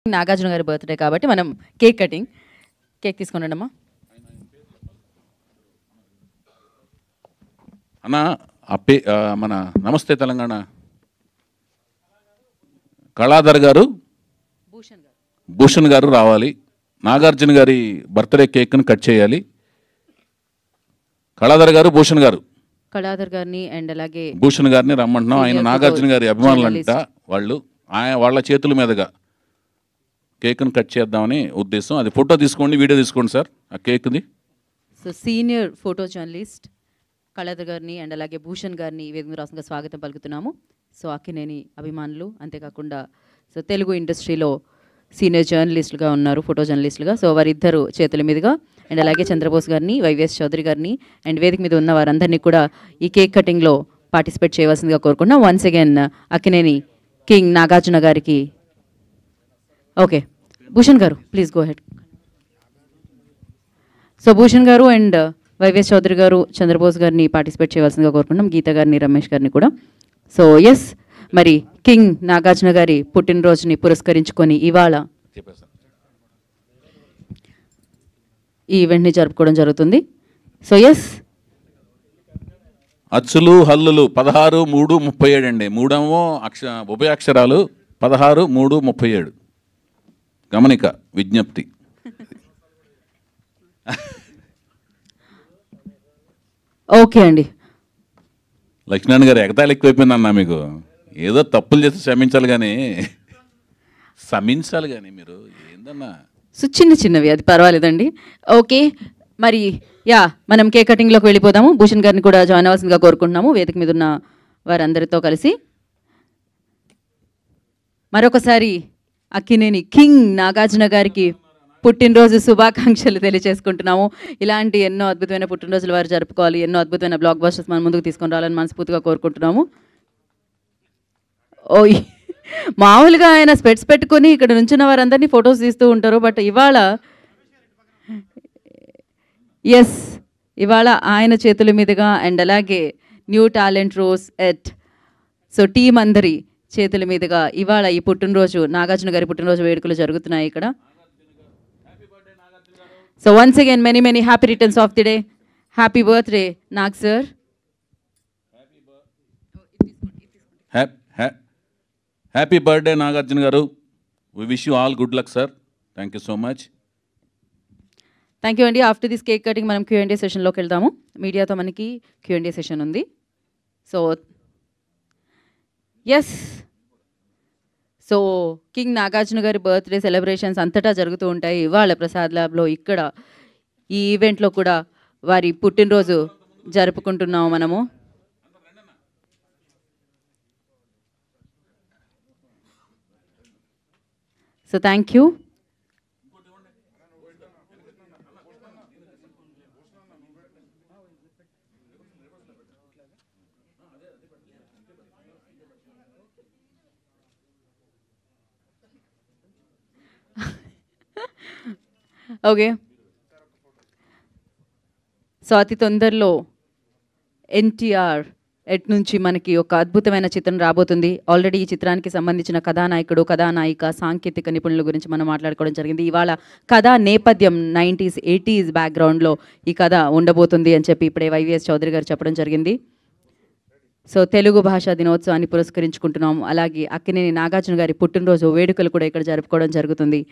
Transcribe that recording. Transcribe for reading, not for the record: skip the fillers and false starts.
నాగార్జున గారి బర్త్డే కాబట్టి మనం కేక్ తీసుకొని రండమ్మా. అన్న మన నమస్తే తెలంగాణ కళాధర్ గారు భూషణ్ గారు రావాలి. నాగార్జున గారి బర్త్డే కేక్ను కట్ చేయాలి. కళాధర్ గారు కళాధర్ గారిని అండ్ అలాగే భూషణ్ గారిని రమ్మంటున్నాం. ఆయన నాగార్జున గారి అభిమానులంట. వాళ్ళ చేతుల మీదుగా కేక్ను కట్ చేద్దామని ఉద్దేశం. అది ఫోటో తీసుకోండి, వీడియో తీసుకోండి సార్ ఆ కేక్ది. So senior photo journalist Kaladhar గారిని అండ్ అలాగే భూషణ్ గారిని వేదిక రాష్ట్రంగా స్వాగతం పలుకుతున్నాము. సో అక్కినేని అభిమానులు, అంతేకాకుండా సో తెలుగు ఇండస్ట్రీలో సీనియర్ జర్నలిస్టులుగా ఉన్నారు, ఫోటో జర్నలిస్టులుగా. సో వారిద్దరు చేతుల మీదుగా అండ్ అలాగే చంద్రబోస్ గారిని, వైవిఎస్ చౌదరి గారిని అండ్ వేదిక మీద ఉన్న వారందరినీ కూడా ఈ కేక్ కటింగ్లో పార్టిసిపేట్ చేయవలసిందిగా కోరుకుంటున్నాం. Once again Akkineni king Nagarjuna గారికి. ఓకే భూషణ్ గారు please go head. So Bhushan గారు అండ్ వైవిఎస్ చౌదరి గారు, చంద్రబోస్ గారిని పార్టిసిపేట్ చేయవలసిందిగా కోరుకుంటున్నాం, గీత గారిని, రమేష్ గారిని కూడా. సో ఎస్, మరి కింగ్ నాగార్జున గారి పుట్టినరోజుని పురస్కరించుకొని ఇవాళ ఈ ఈవెంట్ని జరుపుకోవడం జరుగుతుంది. సో ఎస్, అచ్చులు హల్లులు 16, 3, 37 అండి. మూడేమో ఉభయాక్షరాలు 16, 3, 37. గమనిక విజ్ఞప్తి. ఓకే అండి. లక్ష్మణ్ గారు ఎగతాళి ఎక్కువైపోయిందన్నా మీకు. ఏదో తప్పులు చేసి క్షమించాలి కానీ మీరు ఏందన్నా. సో చిన్నవి అది పర్వాలేదండి. ఓకే మరి మనం కేక్ కటింగ్లోకి వెళ్ళిపోదాము. భూషణ్ గారిని కూడా జాయిన్ అవ్వాల్సిందిగా కోరుకుంటున్నాము వేదిక మీద ఉన్న వారందరితో కలిసి. మరొకసారి అక్కినేని కింగ్ నాగార్జున గారికి పుట్టినరోజు శుభాకాంక్షలు తెలియజేసుకుంటున్నాము. ఇలాంటి ఎన్నో అద్భుతమైన పుట్టినరోజులు వారు జరుపుకోవాలి, ఎన్నో అద్భుతమైన బ్లాక్ బస్టర్స్ మన ముందుకు తీసుకొని రావాలని మనస్ఫూర్తిగా కోరుకుంటున్నాము. ఓయ్, మామూలుగా ఆయన స్పెట్స్ పెట్టుకొని ఇక్కడ నుంచున్న వారందరినీ ఫొటోస్ తీస్తూ ఉంటారు. బట్ ఇవాళ ఆయన చేతుల మీదుగా అండ్ అలాగే new talent rose at so team అందరి చేతుల మీదుగా ఇవాళ ఈ పుట్టినరోజు నాగార్జున గారి పుట్టినరోజు వేడుకలు జరుగుతున్నాయి ఇక్కడ. So once again many happy returns of the day. Happy birthday Nag sir. Happy birthday Nagarjuna garu. We wish you all good luck sir. Thank you so much. Thank you అండి. ఆఫ్టర్ దిస్ కేక్ కటింగ్ మనం Q&A సెషన్లోకి వెళ్దాము. మీడియాతో మనకి Q&A session ఉంది. So king Nagarjuna గారి birthday celebrations అంతటా జరుగుతూ ఉంటాయి. ఇవాళ ప్రసాద్ ల్యాబ్లో ఇక్కడ ఈ ఈవెంట్లో కూడా వారి పుట్టినరోజు జరుపుకుంటున్నాము మనము. So thank you. Okay, so అతి తొందరలో ఎన్టీఆర్ ఎట్ నుంచి మనకి ఒక అద్భుతమైన చిత్రం రాబోతుంది. ఆల్రెడీ ఈ చిత్రానికి సంబంధించిన కథానాయకుడు, కథానాయిక, సాంకేతిక నిపుణుల గురించి మనం మాట్లాడుకోవడం జరిగింది. ఇవాళ కథా నేపథ్యం 90s, 80s బ్యాక్గ్రౌండ్లో ఈ కథ ఉండబోతుంది అని చెప్పి ఇప్పుడే వైవిఎస్ చౌదరి గారు చెప్పడం జరిగింది. సో తెలుగు భాషా దినోత్సవాన్ని పురస్కరించుకుంటున్నాము. అలాగే అక్కినేని నాగార్జున గారి పుట్టినరోజు వేడుకలు కూడా ఇక్కడ జరుపుకోవడం జరుగుతుంది.